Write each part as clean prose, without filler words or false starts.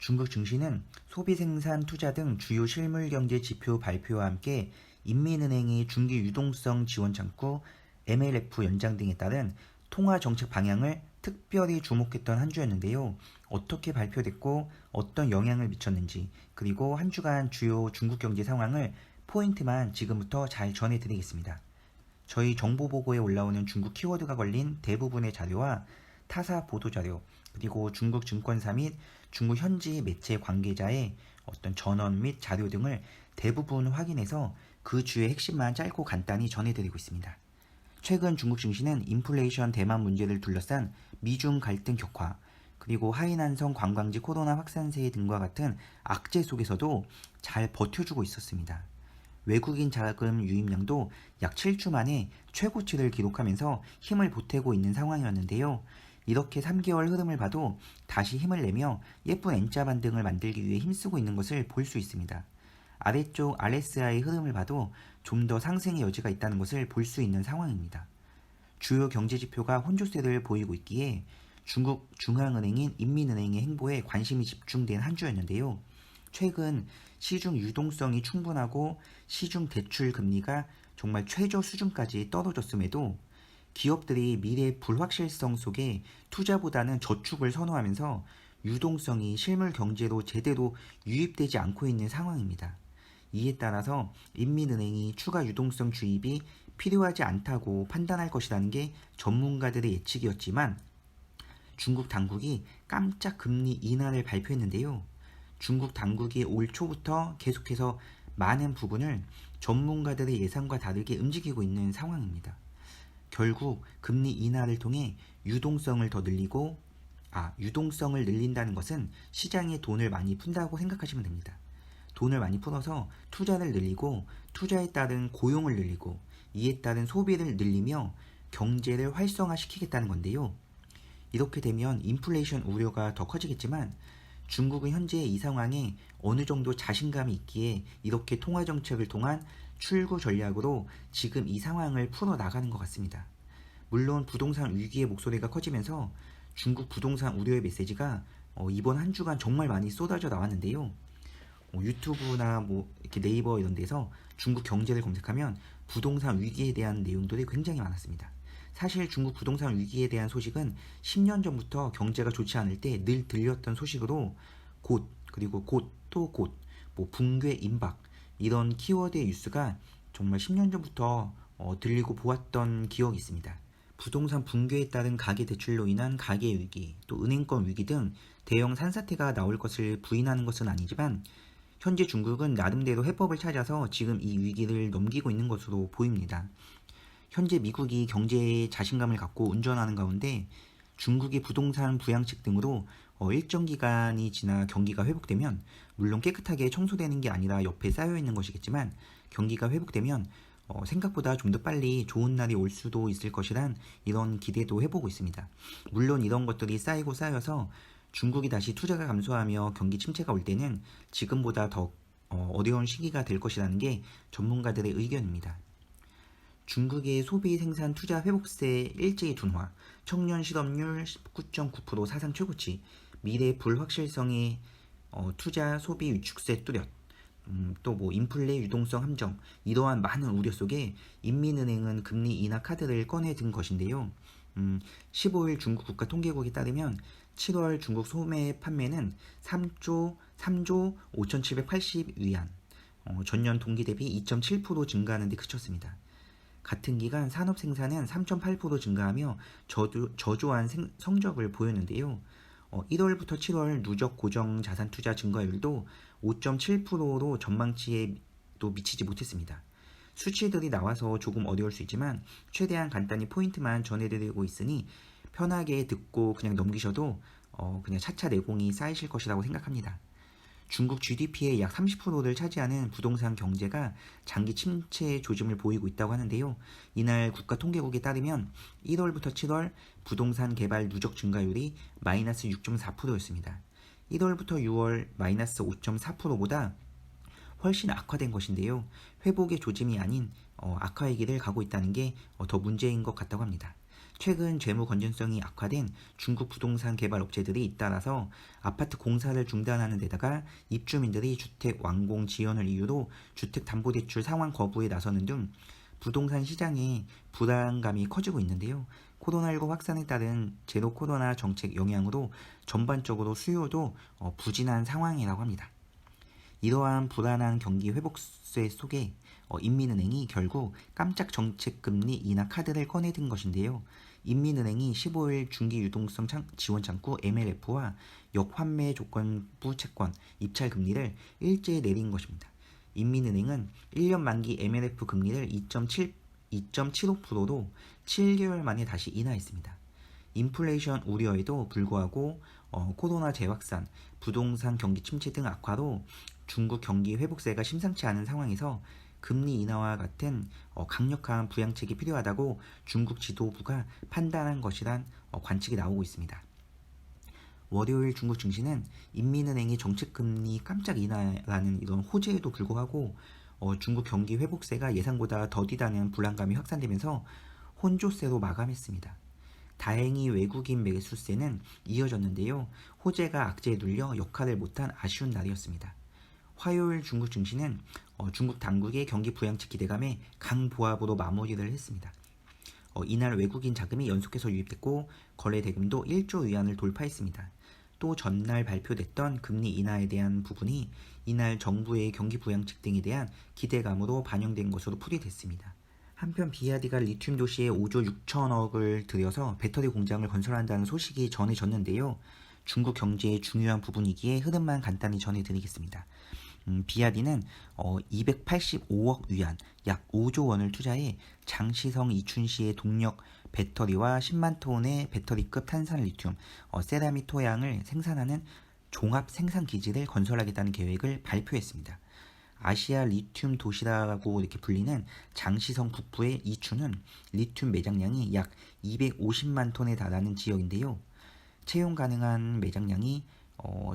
중국 증시는 소비 생산 투자 등 주요 실물 경제 지표 발표와 함께 인민은행이 중기 유동성 지원 창구, MLF 연장 등에 따른 통화 정책 방향을 특별히 주목했던 한 주였는데요. 어떻게 발표됐고 어떤 영향을 미쳤는지, 그리고 한 주간 주요 중국 경제 상황을 포인트만 지금부터 잘 전해드리겠습니다. 저희 정보 보고에 올라오는 중국 키워드가 걸린 대부분의 자료와 타사 보도 자료, 그리고 중국 증권사 및 중국 현지 매체 관계자의 어떤 전원 및 자료 등을 대부분 확인해서 그 주의 핵심만 짧고 간단히 전해드리고 있습니다. 최근 중국 증시는 인플레이션 대만 문제를 둘러싼 미중 갈등 격화, 그리고 하이난성 관광지 코로나 확산세 등과 같은 악재 속에서도 잘 버텨주고 있었습니다. 외국인 자금 유입량도 약 7주 만에 최고치를 기록하면서 힘을 보태고 있는 상황이었는데요. 이렇게 3개월 흐름을 봐도 다시 힘을 내며 예쁜 N자 반등을 만들기 위해 힘쓰고 있는 것을 볼 수 있습니다. 아래쪽 RSI 흐름을 봐도 좀 더 상승의 여지가 있다는 것을 볼 수 있는 상황입니다. 주요 경제지표가 혼조세를 보이고 있기에 중국 중앙은행인 인민은행의 행보에 관심이 집중된 한 주였는데요. 최근 시중 유동성이 충분하고 시중 대출 금리가 정말 최저 수준까지 떨어졌음에도 기업들이 미래 불확실성 속에 투자보다는 저축을 선호하면서 유동성이 실물 경제로 제대로 유입되지 않고 있는 상황입니다. 이에 따라서 인민은행이 추가 유동성 주입이 필요하지 않다고 판단할 것이라는 게 전문가들의 예측이었지만 중국 당국이 깜짝 금리 인하를 발표했는데요. 중국 당국이 올 초부터 계속해서 많은 부분을 전문가들의 예상과 다르게 움직이고 있는 상황입니다. 결국 금리 인하를 통해 유동성을 더 늘리고 유동성을 늘린다는 것은 시장에 돈을 많이 푼다고 생각하시면 됩니다. 돈을 많이 풀어서 투자를 늘리고 투자에 따른 고용을 늘리고 이에 따른 소비를 늘리며 경제를 활성화시키겠다는 건데요. 이렇게 되면 인플레이션 우려가 더 커지겠지만 중국은 현재 이 상황에 어느 정도 자신감이 있기에 이렇게 통화정책을 통한 출구 전략으로 지금 이 상황을 풀어나가는 것 같습니다. 물론 부동산 위기의 목소리가 커지면서 중국 부동산 우려의 메시지가 이번 한 주간 정말 많이 쏟아져 나왔는데요. 유튜브나 이렇게 네이버 이런 데서 중국 경제를 검색하면 부동산 위기에 대한 내용들이 굉장히 많았습니다. 사실 중국 부동산 위기에 대한 소식은 10년 전부터 경제가 좋지 않을 때 늘 들렸던 소식으로 그리고 곧 또 곧, 붕괴 임박 이런 키워드의 뉴스가 정말 10년 전부터 들리고 보았던 기억이 있습니다. 부동산 붕괴에 따른 가계 대출로 인한 가계 위기, 또 은행권 위기 등 대형 산사태가 나올 것을 부인하는 것은 아니지만 현재 중국은 나름대로 해법을 찾아서 지금 이 위기를 넘기고 있는 것으로 보입니다. 현재 미국이 경제에 자신감을 갖고 운전하는 가운데 중국의 부동산 부양책 등으로 일정 기간이 지나 경기가 회복되면 물론 깨끗하게 청소되는 게 아니라 옆에 쌓여있는 것이겠지만 경기가 회복되면 생각보다 좀 더 빨리 좋은 날이 올 수도 있을 것이란 이런 기대도 해보고 있습니다. 물론 이런 것들이 쌓이고 쌓여서 중국이 다시 투자가 감소하며 경기 침체가 올 때는 지금보다 더 어려운 시기가 될 것이라는 게 전문가들의 의견입니다. 중국의 소비 생산 투자 회복세 일제히 둔화, 청년 실업률 19.9% 사상 최고치, 미래 불확실성의 투자 소비 위축세 뚜렷, 또 인플레 유동성 함정, 이러한 많은 우려 속에 인민은행은 금리 인하 카드를 꺼내든 것인데요. 15일 중국 국가통계국에 따르면 7월 중국 소매 판매는 3조 5,780위안, 전년 동기 대비 2.7% 증가하는 데 그쳤습니다. 같은 기간 산업 생산은 3.8% 증가하며 저조한 성적을 보였는데요. 1월부터 7월 누적 고정 자산 투자 증가율도 5.7%로 전망치에도 미치지 못했습니다. 수치들이 나와서 조금 어려울 수 있지만 최대한 간단히 포인트만 전해드리고 있으니 편하게 듣고 그냥 넘기셔도 그냥 차차 내공이 쌓이실 것이라고 생각합니다. 중국 GDP의 약 30%를 차지하는 부동산 경제가 장기 침체 조짐을 보이고 있다고 하는데요. 이날 국가통계국에 따르면 1월부터 7월 부동산 개발 누적 증가율이 마이너스 6.4%였습니다. 1월부터 6월 마이너스 5.4%보다 훨씬 악화된 것인데요. 회복의 조짐이 아닌 악화의 길을 가고 있다는 게 더 문제인 것 같다고 합니다. 최근 재무 건전성이 악화된 중국 부동산 개발 업체들이 잇따라서 아파트 공사를 중단하는 데다가 입주민들이 주택 완공 지연을 이유로 주택담보대출 상환 거부에 나서는 등 부동산 시장에 불안감이 커지고 있는데요. 코로나19 확산에 따른 제로 코로나 정책 영향으로 전반적으로 수요도 부진한 상황이라고 합니다. 이러한 불안한 경기 회복세 속에 인민은행이 결국 깜짝 정책금리 인하 카드를 꺼내든 것인데요. 인민은행이 15일 중기유동성 지원 창구 MLF와 역환매 조건부 채권 입찰 금리를 일제히 내린 것입니다. 인민은행은 1년 만기 MLF 금리를 2.75%로 7개월 만에 다시 인하했습니다. 인플레이션 우려에도 불구하고 코로나 재확산, 부동산 경기 침체 등 악화로 중국 경기 회복세가 심상치 않은 상황에서 금리 인하와 같은 강력한 부양책이 필요하다고 중국 지도부가 판단한 것이란 관측이 나오고 있습니다. 월요일 중국 증시는 인민은행이 정책금리 깜짝 인하라는 이런 호재에도 불구하고 중국 경기 회복세가 예상보다 더디다는 불안감이 확산되면서 혼조세로 마감했습니다. 다행히 외국인 매수세는 이어졌는데요. 호재가 악재에 눌려 역할을 못한 아쉬운 날이었습니다. 화요일 중국 증시는 중국 당국의 경기 부양책 기대감에 강보합으로 마무리를 했습니다. 이날 외국인 자금이 연속해서 유입됐고 거래 대금도 1조 위안을 돌파했습니다. 또 전날 발표됐던 금리 인하에 대한 부분이 이날 정부의 경기 부양책 등에 대한 기대감으로 반영된 것으로 풀이됐습니다. 한편 비아디가 리튬 도시에 5조 6천억을 들여서 배터리 공장을 건설한다는 소식이 전해졌는데요. 중국 경제의 중요한 부분이기에 흐름만 간단히 전해드리겠습니다. 비아디는 285억 위안, 약 5조 원을 투자해 장시성 이춘시의 동력 배터리와 10만 톤의 배터리급 탄산 리튬, 세라믹 토양을 생산하는 종합 생산 기지를 건설하겠다는 계획을 발표했습니다. 아시아 리튬 도시라고 이렇게 불리는 장시성 북부의 이춘은 리튬 매장량이 약 250만 톤에 달하는 지역인데요. 채용 가능한 매장량이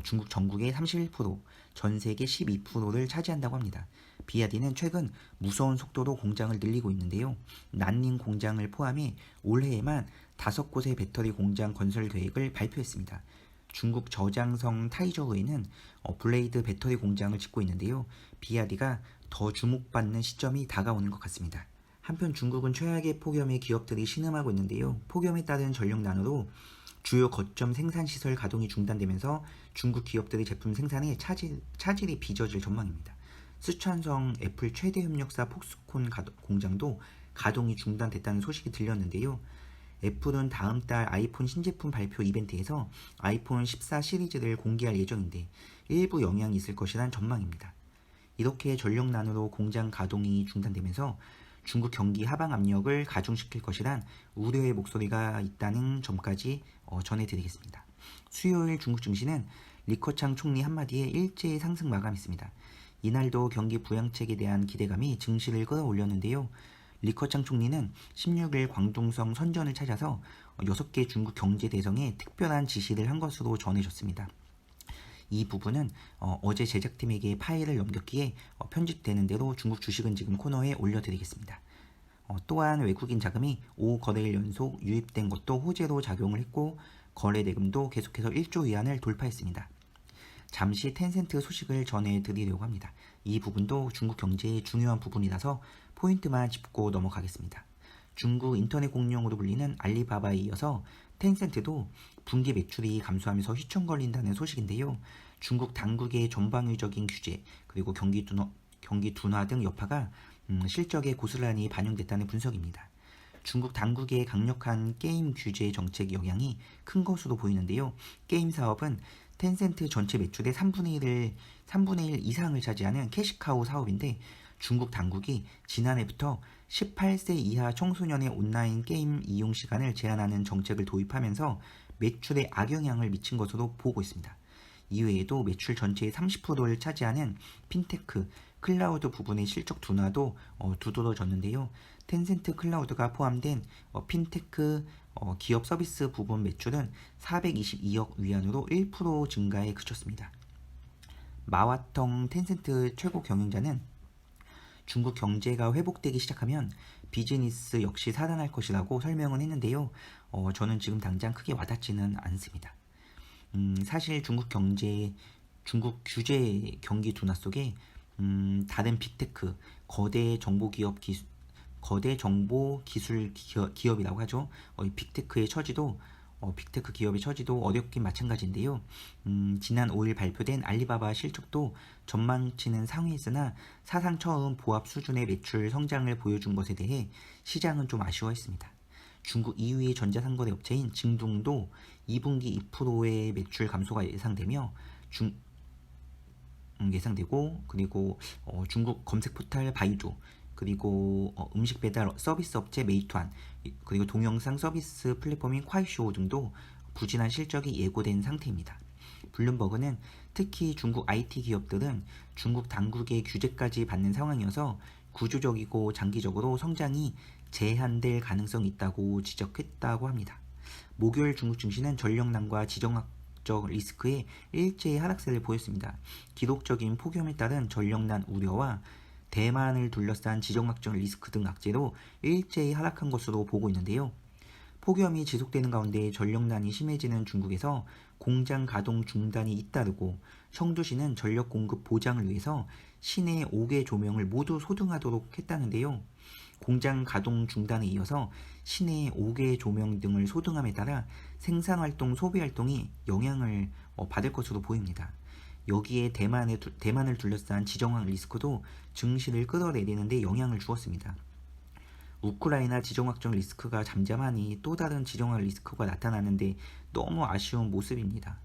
중국 전국의 31%, 전 세계 12%를 차지한다고 합니다. 비아디는 최근 무서운 속도로 공장을 늘리고 있는데요. 난닝 공장을 포함해 올해에만 5곳의 배터리 공장 건설 계획을 발표했습니다. 중국 저장성 타이저우에는 블레이드 배터리 공장을 짓고 있는데요. 비아디가 더 주목받는 시점이 다가오는 것 같습니다. 한편 중국은 최악의 폭염에 기업들이 신음하고 있는데요. 폭염에 따른 전력난으로 주요 거점 생산시설 가동이 중단되면서 중국 기업들의 제품 생산에 차질이 빚어질 전망입니다. 쓰촨성 애플 최대 협력사 폭스콘 공장도 가동이 중단됐다는 소식이 들렸는데요. 애플은 다음 달 아이폰 신제품 발표 이벤트에서 아이폰 14 시리즈를 공개할 예정인데 일부 영향이 있을 것이란 전망입니다. 이렇게 전력난으로 공장 가동이 중단되면서 중국 경기 하방 압력을 가중시킬 것이란 우려의 목소리가 있다는 점까지 전해드리겠습니다. 수요일 중국 증시는 리커창 총리 한마디에 일제히 상승 마감했습니다. 이날도 경기 부양책에 대한 기대감이 증시를 끌어올렸는데요. 리커창 총리는 16일 광둥성 선전을 찾아서 6개 중국 경제 대성에 특별한 지시를 한 것으로 전해졌습니다. 이 부분은 어제 제작팀에게 파일을 넘겼기에 편집되는 대로 중국 주식은 지금 코너에 올려드리겠습니다. 또한 외국인 자금이 5거래일 연속 유입된 것도 호재로 작용을 했고 거래 대금도 계속해서 1조 위안을 돌파했습니다. 잠시 텐센트 소식을 전해드리려고 합니다. 이 부분도 중국 경제의 중요한 부분이라서 포인트만 짚고 넘어가겠습니다. 중국 인터넷 공룡으로 불리는 알리바바에 이어서 텐센트도 분기 매출이 감소하면서 휘청거린다는 소식인데요. 중국 당국의 전방위적인 규제 그리고 경기 둔화 등 여파가 실적에 고스란히 반영됐다는 분석입니다. 중국 당국의 강력한 게임 규제 정책 영향이 큰 것으로 보이는데요. 게임 사업은 텐센트 전체 매출의 3분의 1 이상을 차지하는 캐시카우 사업인데 중국 당국이 지난해부터 18세 이하 청소년의 온라인 게임 이용 시간을 제한하는 정책을 도입하면서 매출에 악영향을 미친 것으로 보고 있습니다. 이외에도 매출 전체의 30%를 차지하는 핀테크, 클라우드 부분의 실적 둔화도 두드러졌는데요. 텐센트 클라우드가 포함된 핀테크 기업 서비스 부분 매출은 422억 위안으로 1% 증가에 그쳤습니다. 마와텅 텐센트 최고 경영자는 중국 경제가 회복되기 시작하면 비즈니스 역시 살아날 것이라고 설명은 했는데요. 저는 지금 당장 크게 와닿지는 않습니다. 사실 중국 규제 경기 둔화 속에 다른 빅테크, 거대 정보 기술 기업이라고 하죠. 빅테크 기업의 처지도 어렵긴 마찬가지인데요. 지난 5일 발표된 알리바바 실적도 전망치는 상회했으나 사상 처음 보합 수준의 매출 성장을 보여준 것에 대해 시장은 좀 아쉬워했습니다. 중국 2위의 전자상거래 업체인 징둥도 2분기 2%의 매출 감소가 예상되고, 그리고 중국 검색 포털 바이두, 그리고 음식 배달 서비스 업체 메이투안, 그리고 동영상 서비스 플랫폼인 콰이쇼 등도 부진한 실적이 예고된 상태입니다. 블룸버그는 특히 중국 IT 기업들은 중국 당국의 규제까지 받는 상황이어서 구조적이고 장기적으로 성장이 제한될 가능성이 있다고 지적했다고 합니다. 목요일 중국 증시는 전력난과 지정학적 리스크에 일제히 하락세를 보였습니다. 기록적인 폭염에 따른 전력난 우려와 대만을 둘러싼 지정학적 리스크 등 악재로 일제히 하락한 것으로 보고 있는데요. 폭염이 지속되는 가운데 전력난이 심해지는 중국에서 공장 가동 중단이 잇따르고 청주시는 전력 공급 보장을 위해서 시내 5개 조명을 모두 소등하도록 했다는데요. 공장 가동 중단에 이어서 시내 5개 조명 등을 소등함에 따라 생산활동, 소비활동이 영향을 받을 것으로 보입니다. 여기에 대만을 둘러싼 지정학 리스크도 증시를 끌어내리는 데 영향을 주었습니다. 우크라이나 지정학적 리스크가 잠잠하니 또 다른 지정학 리스크가 나타나는데 너무 아쉬운 모습입니다.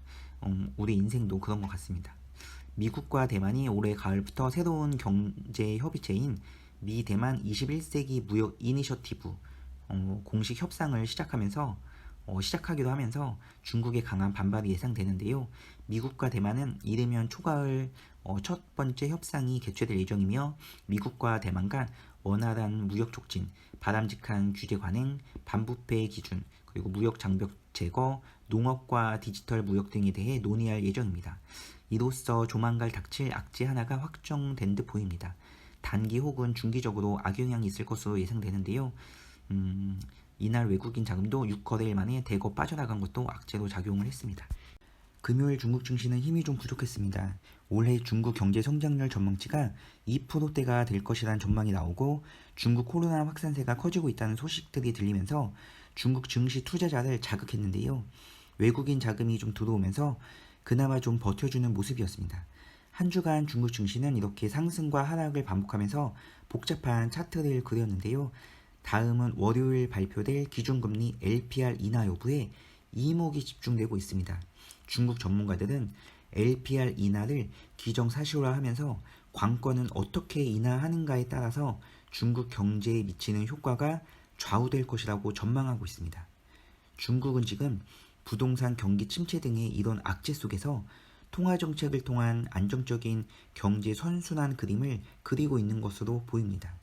우리 인생도 그런 것 같습니다. 미국과 대만이 올해 가을부터 새로운 경제 협의체인 미 대만 21세기 무역 이니셔티브 공식 협상을 시작하기도 하면서 중국의 강한 반발이 예상되는데요. 미국과 대만은 이르면 초가을 첫 번째 협상이 개최될 예정이며 미국과 대만 간 원활한 무역 촉진, 바람직한 규제 관행, 반부패 기준, 그리고 무역 장벽 제거, 농업과 디지털 무역 등에 대해 논의할 예정입니다. 이로써 조만간 닥칠 악재 하나가 확정된 듯 보입니다. 단기 혹은 중기적으로 악영향이 있을 것으로 예상되는데요. 이날 외국인 자금도 6거래일 만에 대거 빠져나간 것도 악재로 작용을 했습니다. 금요일 중국 증시는 힘이 좀 부족했습니다. 올해 중국 경제 성장률 전망치가 2%대가 될 것이라는 전망이 나오고 중국 코로나 확산세가 커지고 있다는 소식들이 들리면서 중국 증시 투자자를 자극했는데요. 외국인 자금이 좀 들어오면서 그나마 좀 버텨주는 모습이었습니다. 한 주간 중국 증시는 이렇게 상승과 하락을 반복하면서 복잡한 차트를 그렸는데요. 다음은 월요일 발표될 기준금리 LPR 인하 여부에 이목이 집중되고 있습니다. 중국 전문가들은 LPR 인하를 기정사실화하면서 관건은 어떻게 인하하는가에 따라서 중국 경제에 미치는 효과가 좌우될 것이라고 전망하고 있습니다. 중국은 지금 부동산 경기 침체 등의 이런 악재 속에서 통화정책을 통한 안정적인 경제 선순환 그림을 그리고 있는 것으로 보입니다.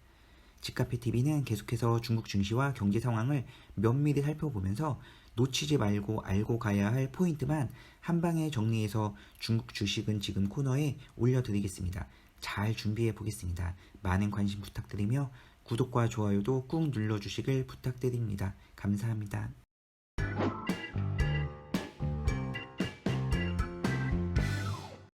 집카페TV는 계속해서 중국 증시와 경제 상황을 면밀히 살펴보면서 놓치지 말고 알고 가야 할 포인트만 한 방에 정리해서 중국 주식은 지금 코너에 올려드리겠습니다. 잘 준비해 보겠습니다. 많은 관심 부탁드리며 구독과 좋아요도 꾹 눌러주시길 부탁드립니다. 감사합니다.